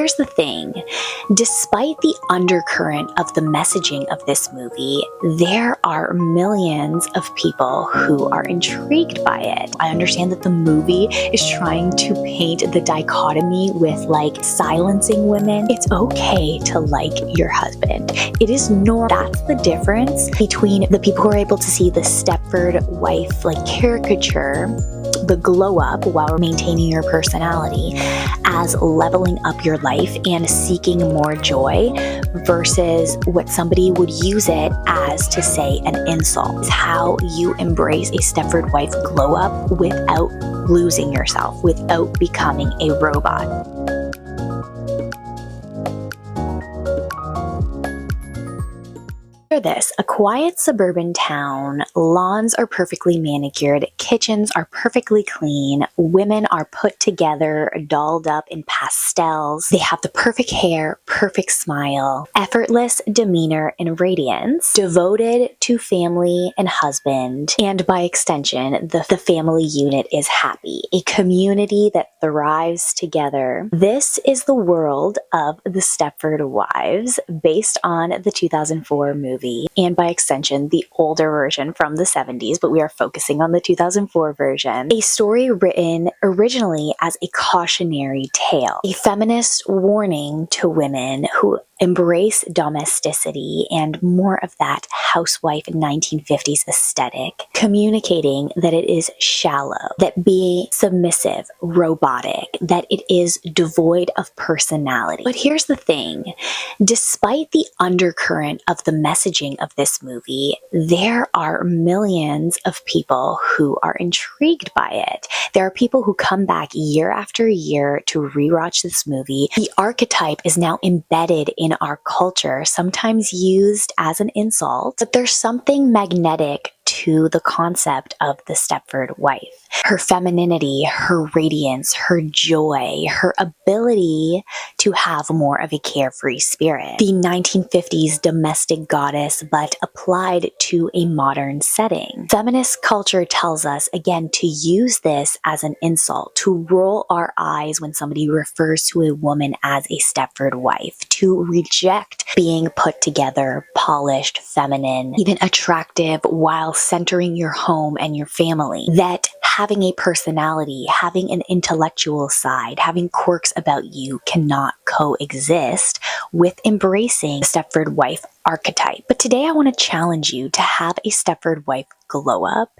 Here's the thing, despite the undercurrent of the messaging of this movie, there are millions of people who are intrigued by it. I understand that the movie is trying to paint the dichotomy with like silencing women. It's okay to like your husband. It is normal. That's the difference between the people who are able to see the Stepford Wife like caricature, the glow up while maintaining your personality, as leveling up your life and seeking more joy, versus what somebody would use it as to say an insult. Is how you embrace a Stepford Wife glow up without losing yourself, without becoming a robot. This, a quiet suburban town, lawns are perfectly manicured, kitchens are perfectly clean, women are put together, dolled up in pastels, they have the perfect hair, perfect smile, effortless demeanor and radiance, devoted to family and husband, and by extension, the family unit is happy, a community that thrives together. This is the world of the Stepford Wives, based on the 2004 movie, and by extension, the older version from the 70s, but we are focusing on the 2004 version. A story written originally as a cautionary tale, a feminist warning to women who embrace domesticity and more of that housewife 1950s aesthetic, communicating that it is shallow, that being submissive, robotic, that it is devoid of personality. But here's the thing, despite the undercurrent of the messaging of this movie, there are millions of people who are intrigued by it. There are people who come back year after year to rewatch this movie. The archetype is now embedded in our culture, sometimes used as an insult, but there's something magnetic to the concept of the Stepford wife. Her femininity, her radiance, her joy, her ability to have more of a carefree spirit. The 1950s domestic goddess, but applied to a modern setting. Feminist culture tells us, again, to use this as an insult, to roll our eyes when somebody refers to a woman as a Stepford wife, to reject being put together, polished, feminine, even attractive, while centering your home and your family. That having a personality, having an intellectual side, having quirks about you cannot coexist with embracing the Stepford wife archetype. But today I want to challenge you to have a Stepford wife glow up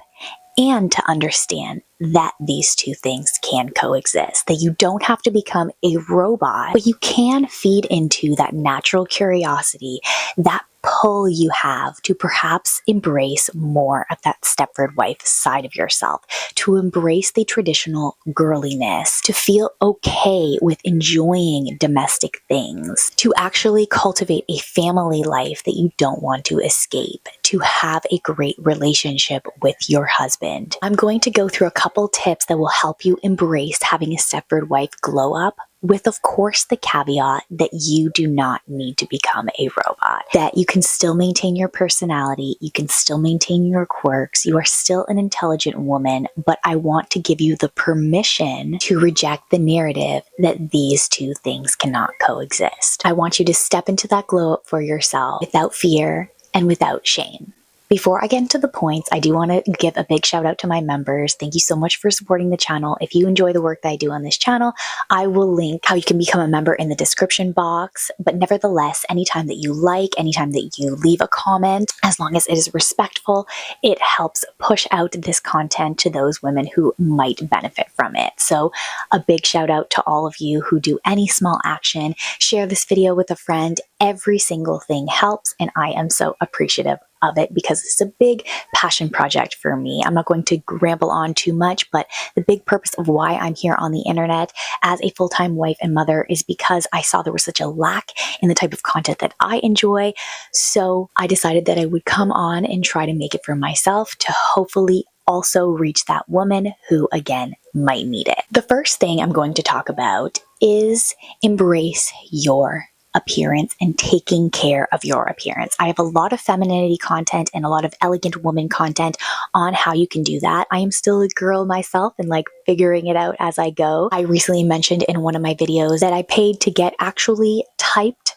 and to understand that these two things can coexist, that you don't have to become a robot, but you can feed into that natural curiosity, that pull you have to perhaps embrace more of that Stepford wife side of yourself, to embrace the traditional girliness, to feel okay with enjoying domestic things, to actually cultivate a family life that you don't want to escape, to have a great relationship with your husband. I'm going to go through a couple tips that will help you embrace having a Stepford wife glow up, with of course the caveat that you do not need to become a robot, that you can still maintain your personality, you can still maintain your quirks, you are still an intelligent woman, but I want to give you the permission to reject the narrative that these two things cannot coexist. I want you to step into that glow up for yourself without fear and without shame. Before I get into the points, I do want to give a big shout out to my members. Thank you so much for supporting the channel. If you enjoy the work that I do on this channel, I will link how you can become a member in the description box. But nevertheless, anytime that you like, anytime that you leave a comment, as long as it is respectful, it helps push out this content to those women who might benefit from it. So a big shout out to all of you who do any small action. Share this video with a friend. Every single thing helps, and I am so appreciative of it because it's a big passion project for me. I'm not going to ramble on too much, but the big purpose of why I'm here on the internet as a full-time wife and mother is because I saw there was such a lack in the type of content that I enjoy. So I decided that I would come on and try to make it for myself to hopefully also reach that woman who, again, might need it. The first thing I'm going to talk about is embrace your appearance and taking care of your appearance. I have a lot of femininity content and a lot of elegant woman content on how you can do that. I am still a girl myself and like figuring it out as I go. I recently mentioned in one of my videos that I paid to get actually typed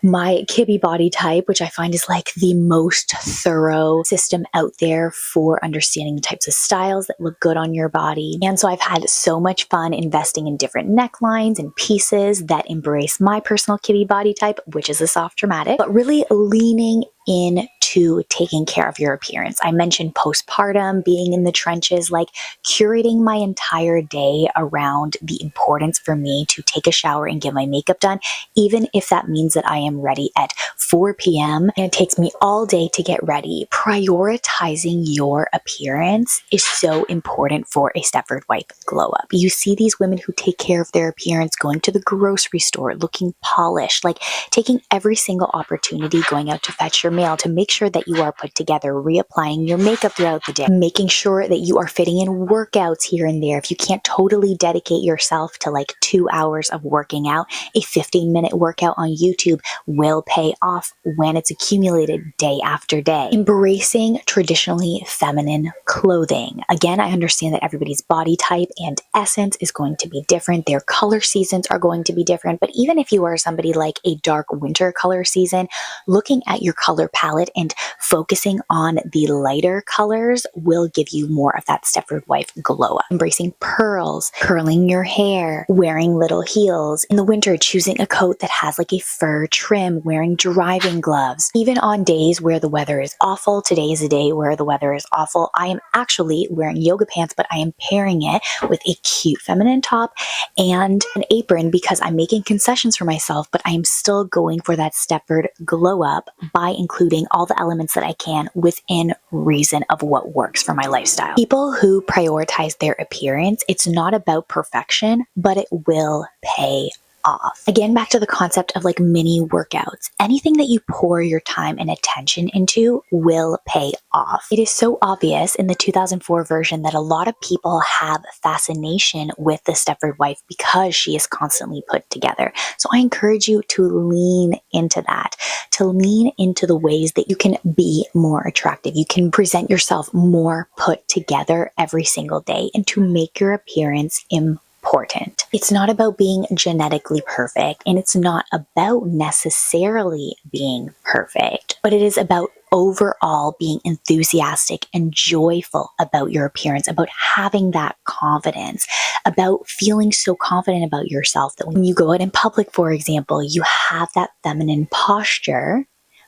my Kibbe body type, which I find is like the most thorough system out there for understanding the types of styles that look good on your body. And so I've had so much fun investing in different necklines and pieces that embrace my personal Kibbe body type, which is a soft dramatic, but really leaning into taking care of your appearance. I mentioned postpartum, being in the trenches, like curating my entire day around the importance for me to take a shower and get my makeup done, even if that means that I am ready at 4 p.m. and it takes me all day to get ready. Prioritizing your appearance is so important for a Stepford Wife Glow Up. You see these women who take care of their appearance, going to the grocery store, looking polished, like taking every single opportunity, going out to fetch your mail to make sure that you are put together, reapplying your makeup throughout the day, making sure that you are fitting in workouts here and there. If you can't totally dedicate yourself to like 2 hours of working out, a 15-minute workout on YouTube will pay off when it's accumulated day after day. Embracing traditionally feminine clothing. Again, I understand that everybody's body type and essence is going to be different. Their color seasons are going to be different. But even if you are somebody like a dark winter color season, looking at your color palette and focusing on the lighter colors will give you more of that Stepford Wife glow up. Embracing pearls, curling your hair, wearing little heels. In the winter, choosing a coat that has like a fur trim, wearing driving gloves. Even on days where the weather is awful, today is a day where the weather is awful, I am actually wearing yoga pants, but I am pairing it with a cute feminine top and an apron because I'm making concessions for myself, but I am still going for that Stepford glow up by including all the elements that I can within reason of what works for my lifestyle. People who prioritize their appearance, it's not about perfection, but it will pay off. Again, back to the concept of like mini workouts. Anything that you pour your time and attention into will pay off. It is so obvious in the 2004 version that a lot of people have fascination with the Stepford wife because she is constantly put together. So I encourage you to lean into that, to lean into the ways that you can be more attractive. You can present yourself more put together every single day and to make your appearance important. It's not about being genetically perfect, and it's not about necessarily being perfect, but it is about overall being enthusiastic and joyful about your appearance, about having that confidence, about feeling so confident about yourself that when you go out in public, for example, you have that feminine posture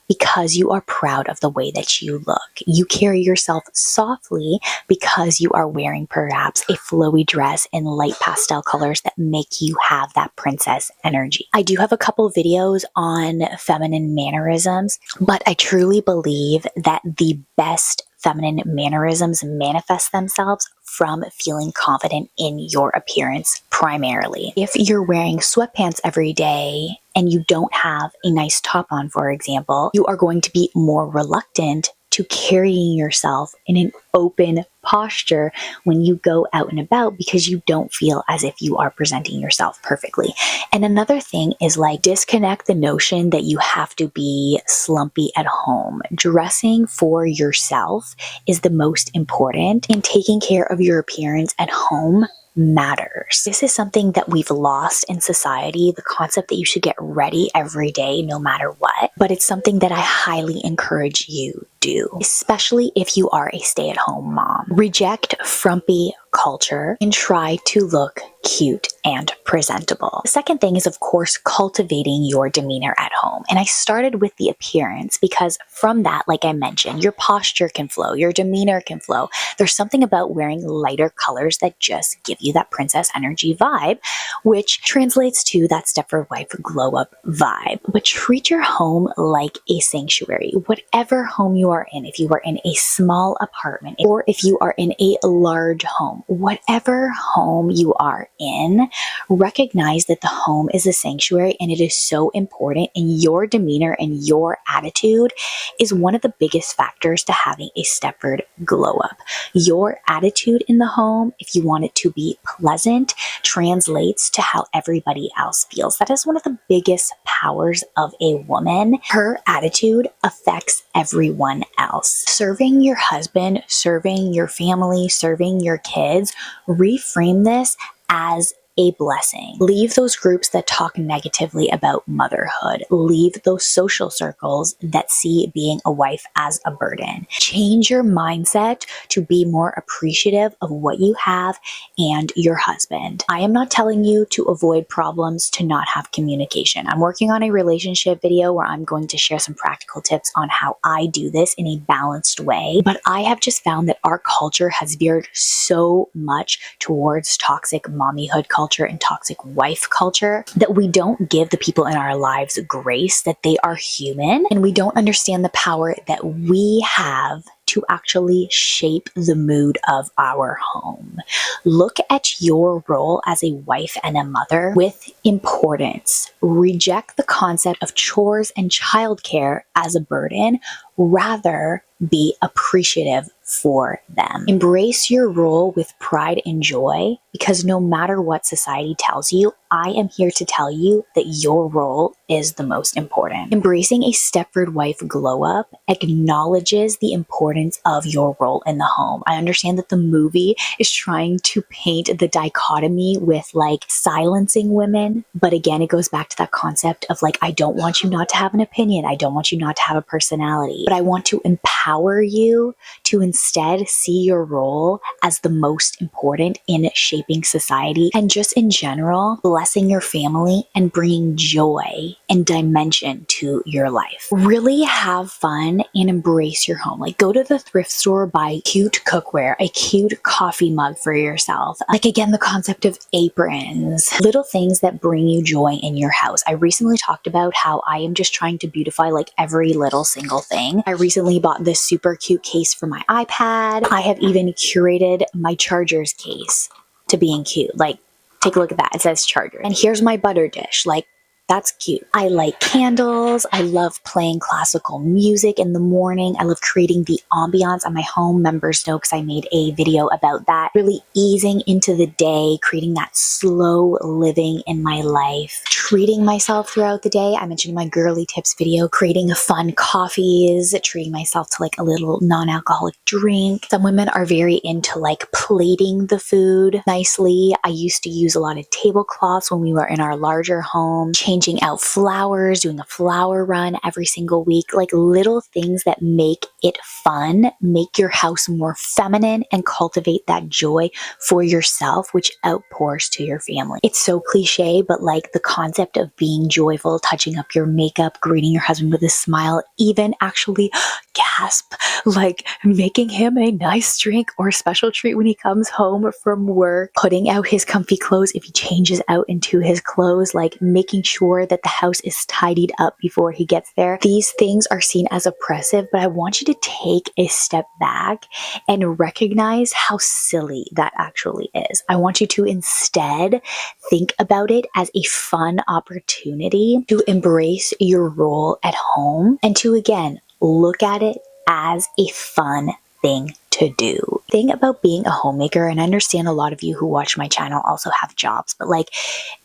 because you are proud of the way that you look. You carry yourself softly because you are wearing perhaps a flowy dress in light pastel colors that make you have that princess energy. I do have a couple videos on feminine mannerisms, but I truly believe that the best feminine mannerisms manifest themselves from feeling confident in your appearance primarily. If you're wearing sweatpants every day and you don't have a nice top on, for example, you are going to be more reluctant to carrying yourself in an open posture when you go out and about because you don't feel as if you are presenting yourself perfectly. And another thing is like disconnect the notion that you have to be slumpy at home. Dressing for yourself is the most important, and taking care of your appearance at home matters. This is something that we've lost in society, the concept that you should get ready every day no matter what, but it's something that I highly encourage you do, especially if you are a stay-at-home mom. Reject frumpy culture and try to look cute and presentable. The second thing is, of course, cultivating your demeanor at home. And I started with the appearance because from that, like I mentioned, your posture can flow, your demeanor can flow. There's something about wearing lighter colors that just give you that princess energy vibe, which translates to that Stepford Wife Glow Up vibe. But treat your home like a sanctuary. Whatever home you are in, if you are in a small apartment or if you are in a large home, home, whatever home you are in, recognize that the home is a sanctuary and it is so important, and your demeanor and your attitude is one of the biggest factors to having a Stepford glow up. Your attitude in the home, if you want it to be pleasant, translates to how everybody else feels. That is one of the biggest powers of a woman. Her attitude affects everyone else. Serving your husband, serving your family, serving your kids, reframe this as a blessing. Leave those groups that talk negatively about motherhood. Leave those social circles that see being a wife as a burden. Change your mindset to be more appreciative of what you have and your husband. I am not telling you to avoid problems, to not have communication. I'm working on a relationship video where I'm going to share some practical tips on how I do this in a balanced way. But I have just found that our culture has veered so much towards toxic mommyhood culture and toxic wife culture that we don't give the people in our lives grace, that they are human, and we don't understand the power that we have to actually shape the mood of our home. Look at your role as a wife and a mother with importance. Reject the concept of chores and childcare as a burden. Rather, be appreciative for them. Embrace your role with pride and joy, because no matter what society tells you, I am here to tell you that your role is the most important. Embracing a Stepford Wife Glow Up acknowledges the importance of your role in the home. I understand that the movie is trying to paint the dichotomy with like silencing women, but again, it goes back to that concept of like, I don't want you not to have an opinion. I don't want you not to have a personality, but I want to empower you to instead see your role as the most important in shaping society and just in general, blessing your family and bringing joy and dimension to your life. Really have fun and embrace your home. Like, go to the thrift store, buy cute cookware, a cute coffee mug for yourself. Like, again, the concept of aprons, little things that bring you joy in your house. I recently talked about how I am just trying to beautify like every little single thing. I recently bought this super cute case for my iPad. I have even curated my chargers case to being cute. Like, take a look at that. It says charger. And here's my butter dish. Like, that's cute. I light candles. I love playing classical music in the morning. I love creating the ambiance on my home. Members know because I made a video about that. Really easing into the day, creating that slow living in my life. Treating myself throughout the day. I mentioned in my girly tips video, creating fun coffees, treating myself to like a little non-alcoholic drink. Some women are very into like plating the food nicely. I used to use a lot of tablecloths when we were in our larger home, changing out flowers, doing a flower run every single week, like little things that make it fun, make your house more feminine, and cultivate that joy for yourself, which outpours to your family. It's so cliche, but like the concept of being joyful, touching up your makeup, greeting your husband with a smile, even actually gasp, like making him a nice drink or a special treat when he comes home from work, putting out his comfy clothes if he changes out into his clothes, like making sure that the house is tidied up before he gets there. These things are seen as oppressive, but I want you to take a step back and recognize how silly that actually is. I want you to instead think about it as a fun opportunity to embrace your role at home and to, again, look at it as a fun thing to do. The thing about being a homemaker, and I understand a lot of you who watch my channel also have jobs, but like,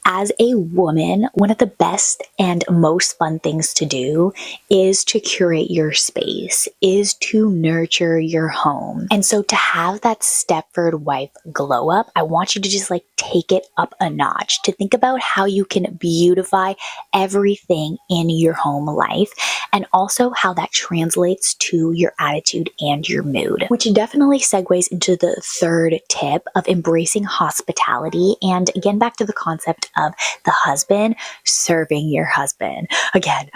as a woman, one of the best and most fun things to do is to curate your space, is to nurture your home. And so to have that Stepford Wife Glow Up, I want you to just like take it up a notch, to think about how you can beautify everything in your home life, and also how that translates to your attitude and your mood, which definitely segues into the third tip of embracing hospitality. And again, back to the concept of the husband serving your husband. Again,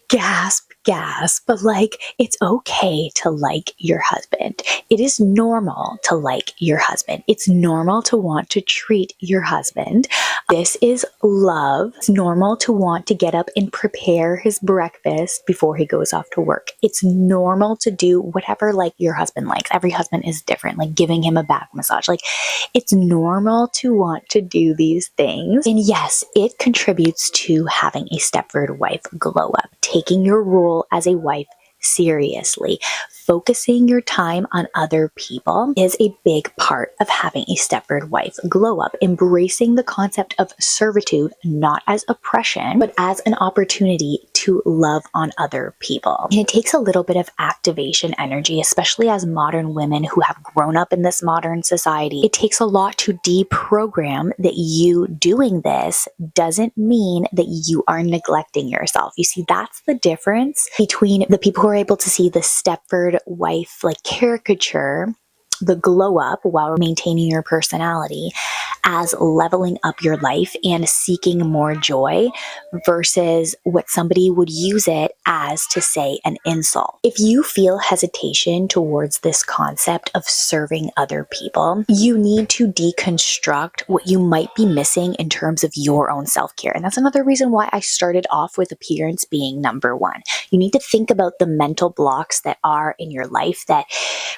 gasp, gas, but like, it's okay to like your husband. It is normal to like your husband. It's normal to want to treat your husband. This is love. It's normal to want to get up and prepare his breakfast before he goes off to work. It's normal to do whatever like your husband likes. Every husband is different, like giving him a back massage. Like, it's normal to want to do these things. And yes, it contributes to having a Stepford Wife Glow Up, taking your role as a wife seriously. Focusing your time on other people is a big part of having a Stepford Wife Glow Up. Embracing the concept of servitude, not as oppression, but as an opportunity to love on other people. And it takes a little bit of activation energy, especially as modern women who have grown up in this modern society. It takes a lot to deprogram that you doing this doesn't mean that you are neglecting yourself. You see, that's the difference between the people who are able to see the Stepford Wife like caricature, the glow up while maintaining your personality, as leveling up your life and seeking more joy, versus what somebody would use it as to say an insult. If you feel hesitation towards this concept of serving other people, you need to deconstruct what you might be missing in terms of your own self-care. And that's another reason why I started off with appearance being number one. You need to think about the mental blocks that are in your life that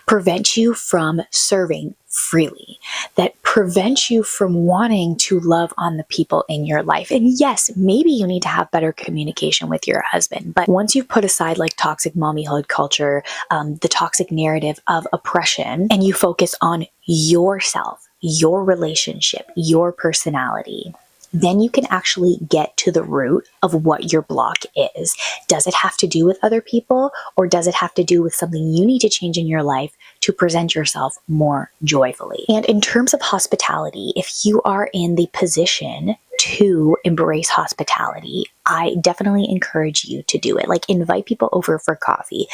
prevent you from serving freely, that prevent you from wanting to love on the people in your life. And yes, maybe you need to have better communication with your husband, but once you've put aside like toxic mommyhood culture, the toxic narrative of oppression, and you focus on yourself, your relationship, your personality, then you can actually get to the root of what your block is. Does it have to do with other people, or does it have to do with something you need to change in your life to present yourself more joyfully? And in terms of hospitality, if you are in the position to embrace hospitality, I definitely encourage you to do it. Like, invite people over for coffee.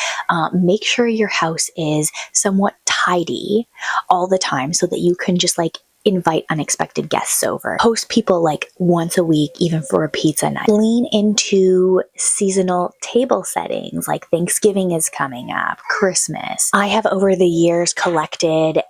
Make sure your house is somewhat tidy all the time so that you can just like invite unexpected guests over. Host people like once a week, even for a pizza night. Lean into seasonal table settings, like Thanksgiving is coming up, Christmas. I have over the years collected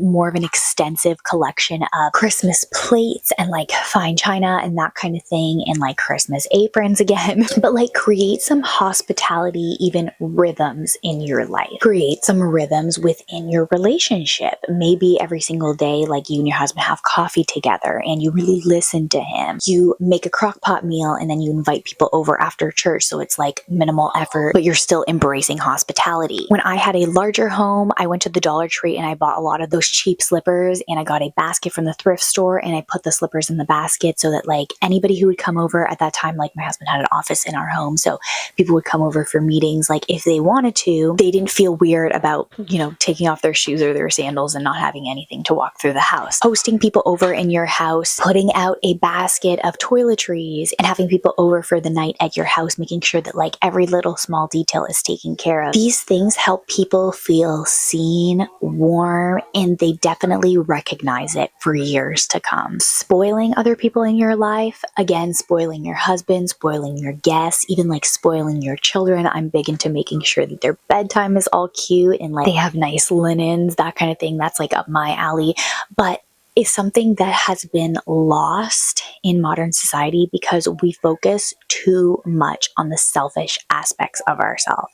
more of an extensive collection of Christmas plates and like fine china and that kind of thing, and like Christmas aprons again. But like, create some hospitality, even rhythms in your life. Create some rhythms within your relationship. Maybe every single day, like, you and your husband have coffee together and you really listen to him. You make a crock pot meal and then you invite people over after church, so it's like minimal effort, but you're still embracing hospitality. When I had a larger home, I went to the Dollar Tree and I bought a lot of those cheap slippers, and I got a basket from the thrift store and I put the slippers in the basket so that like anybody who would come over at that time, like my husband had an office in our home, so people would come over for meetings, like if they wanted to, they didn't feel weird about, you know, taking off their shoes or their sandals and not having anything to walk through the house. Hosting people over in your house, putting out a basket of toiletries and having people over for the night at your house, making sure that like every little small detail is taken care of. These things help people feel seen, warm, and they definitely recognize it for years to come. Spoiling other people in your life, again, spoiling your husband, spoiling your guests, even like spoiling your children. I'm big into making sure that their bedtime is all cute and like they have nice linens, that kind of thing. That's like up my alley. But is something that has been lost in modern society because we focus too much on the selfish aspects of ourselves.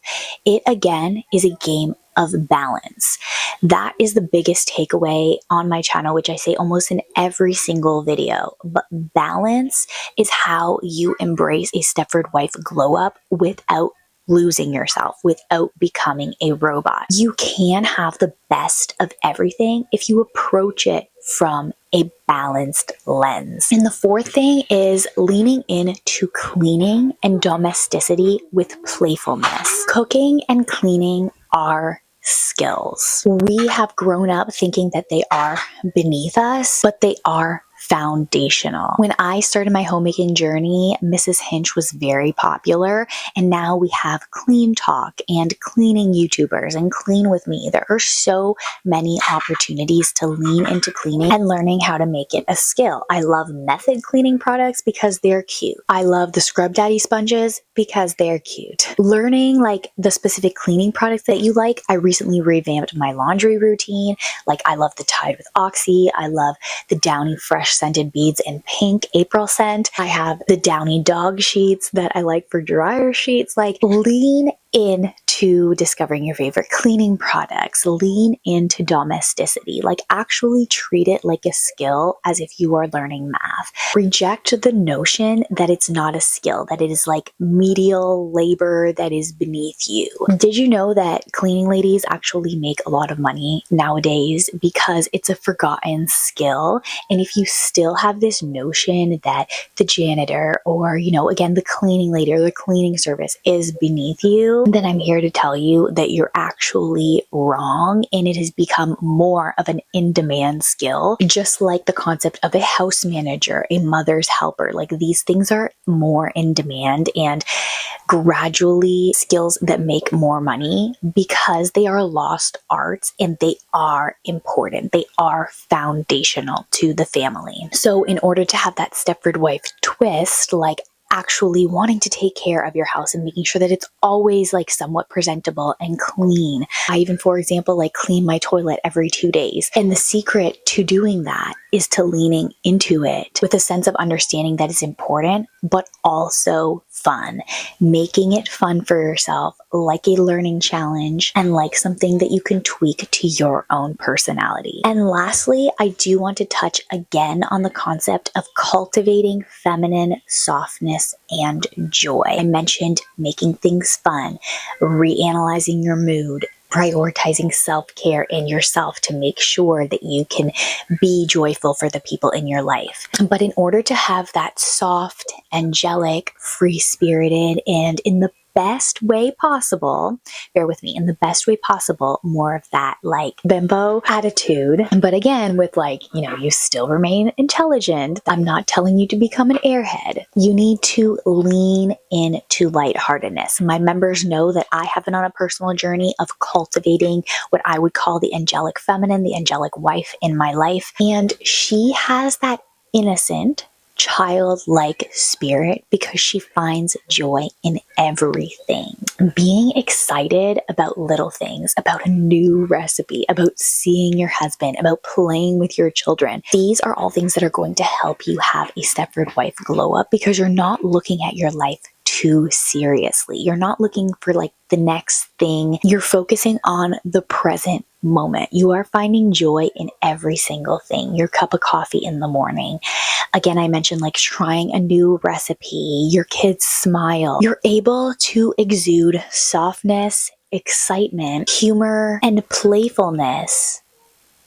It, again, is a game of balance. That is the biggest takeaway on my channel, which I say almost in every single video. But balance is how you embrace a Stepford Wife Glow Up without losing yourself, without becoming a robot. You can have the best of everything if you approach it from a balanced lens. And the fourth thing is leaning into cleaning and domesticity with playfulness. Cooking and cleaning are skills. We have grown up thinking that they are beneath us, but they are foundational. When I started my homemaking journey, Mrs. Hinch was very popular, and now we have Clean Talk and cleaning YouTubers and Clean With Me. There are so many opportunities to lean into cleaning and learning how to make it a skill. I love method cleaning products because they're cute. I love the Scrub Daddy sponges because they're cute. Learning like the specific cleaning products that you like. I recently revamped my laundry routine. Like I love the Tide with Oxy. I love the Downy Fresh Scented Beads in pink April scent. I have the Downy dog sheets that I like for dryer sheets. Like lean into discovering your favorite cleaning products. Lean into domesticity. Like actually treat it like a skill as if you are learning math. Reject the notion that it's not a skill, that it is like medial labor that is beneath you. Did you know that cleaning ladies actually make a lot of money nowadays because it's a forgotten skill? And if you still have this notion that the janitor or, again, the cleaning lady or the cleaning service is beneath you, then I'm here to tell you that you're actually wrong, and it has become more of an in-demand skill, just like the concept of a house manager, a mother's helper. Like these things are more in demand and gradually skills that make more money because they are lost arts and they are important. They are foundational to the family. So in order to have that Stepford Wife twist, like actually wanting to take care of your house and making sure that it's always like somewhat presentable and clean. I even, for example, like clean my toilet every 2 days. And the secret to doing that is to leaning into it with a sense of understanding that it's important, but also fun. Making it fun for yourself, like a learning challenge and like something that you can tweak to your own personality. And lastly, I do want to touch again on the concept of cultivating feminine softness and joy. I mentioned making things fun, reanalyzing your mood, prioritizing self-care in yourself to make sure that you can be joyful for the people in your life. But in order to have that soft, angelic, free-spirited, and in the best way possible, bear with me, in the best way possible, more of that like bimbo attitude. But again, with like, you still remain intelligent. I'm not telling you to become an airhead. You need to lean into lightheartedness. My members know that I have been on a personal journey of cultivating what I would call the angelic feminine, the angelic wife in my life. And she has that innocent, childlike spirit because she finds joy in everything. Being excited about little things, about a new recipe, about seeing your husband, about playing with your children. These are all things that are going to help you have a Stepford Wife glow up because you're not looking at your life too seriously. You're not looking for like the next thing. You're focusing on the present moment. You are finding joy in every single thing. Your cup of coffee in the morning. Again, I mentioned like trying a new recipe, your kids smile. You're able to exude softness, excitement, humor, and playfulness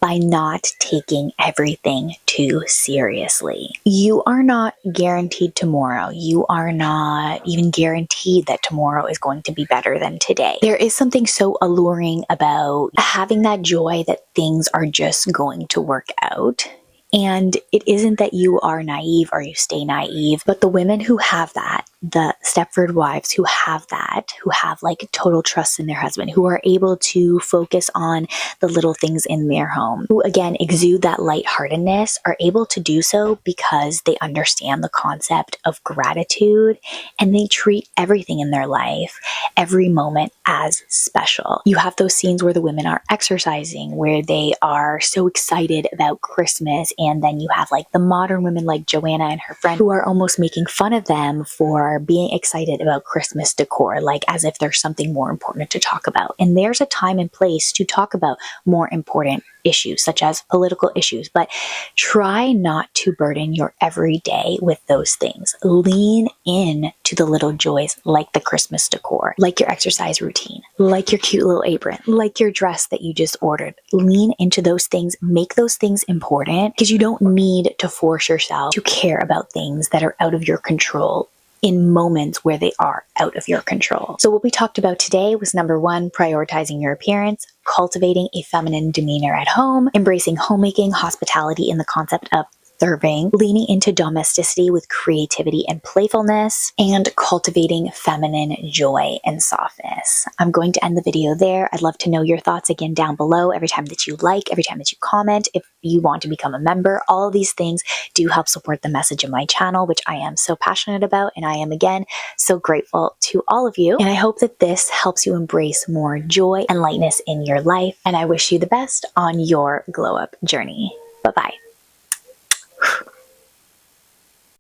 by not taking everything too seriously. You are not guaranteed tomorrow. You are not even guaranteed that tomorrow is going to be better than today. There is something so alluring about having that joy that things are just going to work out. And it isn't that you are naive or you stay naive, but the women who have that, the Stepford wives who have that, who have like total trust in their husband, who are able to focus on the little things in their home, who again exude that lightheartedness, are able to do so because they understand the concept of gratitude and they treat everything in their life, every moment as special. You have those scenes where the women are exercising, where they are so excited about Christmas, and then you have like the modern women like Joanna and her friend who are almost making fun of them for being excited about Christmas decor, like as if there's something more important to talk about. And there's a time and place to talk about more important issues, such as political issues, but try not to burden your everyday with those things. Lean in to the little joys like the Christmas decor, like your exercise routine, like your cute little apron, like your dress that you just ordered. Lean into those things, make those things important, because you don't need to force yourself to care about things that are out of your control in moments where they are out of your control. So what we talked about today was number 1, prioritizing your appearance, cultivating a feminine demeanor at home, embracing homemaking, hospitality, and the concept of serving, leaning into domesticity with creativity and playfulness, and cultivating feminine joy and softness. I'm going to end the video there. I'd love to know your thoughts again down below. Every time that you like, every time that you comment, if you want to become a member, all of these things do help support the message of my channel, which I am so passionate about. And I am, again, so grateful to all of you. And I hope that this helps you embrace more joy and lightness in your life. And I wish you the best on your glow up journey. Bye-bye.